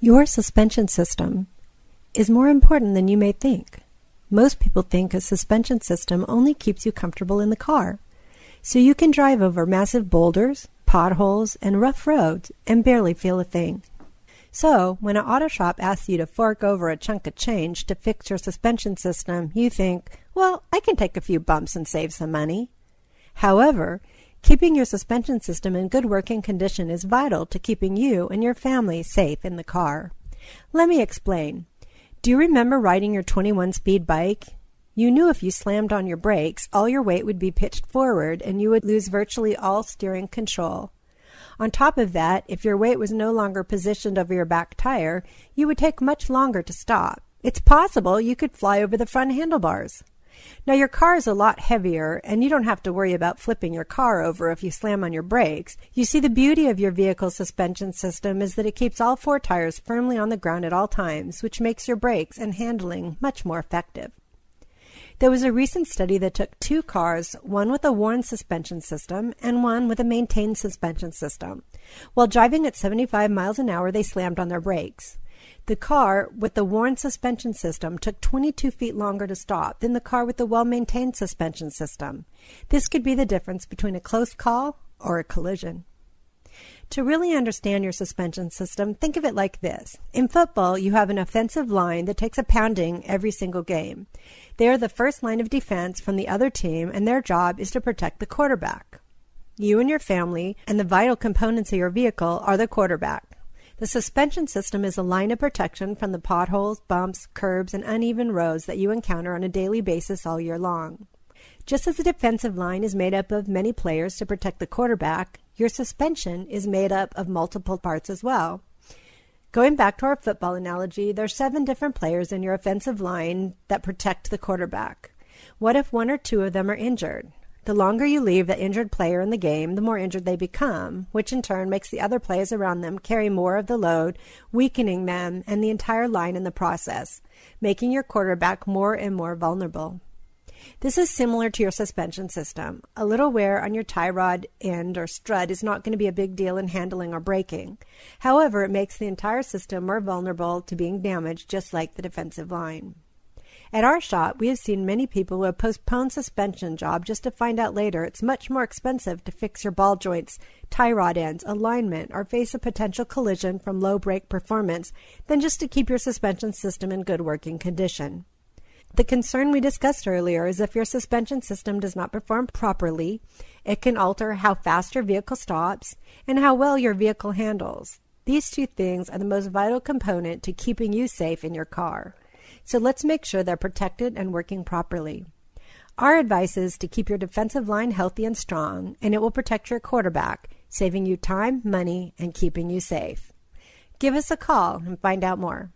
Your suspension system is more important than you may think. Most people think a suspension system only keeps you comfortable in the car, so you can drive over massive boulders, potholes, and rough roads and barely feel a thing. So, when an auto shop asks you to fork over a chunk of change to fix your suspension system, you think, well, I can take a few bumps and save some money. However, keeping your suspension system in good working condition is vital to keeping you and your family safe in the car. Let me explain. Do you remember riding your 21-speed bike? You knew if you slammed on your brakes, all your weight would be pitched forward and you would lose virtually all steering control. On top of that, if your weight was no longer positioned over your back tire, you would take much longer to stop. It's possible you could fly over the front handlebars. Now, your car is a lot heavier, and you don't have to worry about flipping your car over if you slam on your brakes. You see, the beauty of your vehicle's suspension system is that it keeps all four tires firmly on the ground at all times, which makes your brakes and handling much more effective. There was a recent study that took two cars, one with a worn suspension system and one with a maintained suspension system. While driving at 75 miles an hour, they slammed on their brakes. The car with the worn suspension system took 22 feet longer to stop than the car with the well-maintained suspension system. This could be the difference between a close call or a collision. To really understand your suspension system, think of it like this. In football, you have an offensive line that takes a pounding every single game. They are the first line of defense from the other team, and their job is to protect the quarterback. You and your family and the vital components of your vehicle are the quarterback. The suspension system is a line of protection from the potholes, bumps, curbs, and uneven roads that you encounter on a daily basis all year long. Just as the defensive line is made up of many players to protect the quarterback, your suspension is made up of multiple parts as well. Going back to our football analogy, there are 7 different players in your offensive line that protect the quarterback. What if 1 or 2 of them are injured? The longer you leave the injured player in the game, the more injured they become, which in turn makes the other players around them carry more of the load, weakening them and the entire line in the process, making your quarterback more and more vulnerable. This is similar to your suspension system. A little wear on your tie rod end or strut is not going to be a big deal in handling or braking. However, it makes the entire system more vulnerable to being damaged, just like the defensive line. At our shop, we have seen many people who have postponed suspension job just to find out later it's much more expensive to fix your ball joints, tie rod ends, alignment, or face a potential collision from low brake performance than just to keep your suspension system in good working condition. The concern we discussed earlier is if your suspension system does not perform properly, it can alter how fast your vehicle stops and how well your vehicle handles. These 2 things are the most vital component to keeping you safe in your car. So let's make sure they're protected and working properly. Our advice is to keep your defensive line healthy and strong, and it will protect your quarterback, saving you time, money, and keeping you safe. Give us a call and find out more.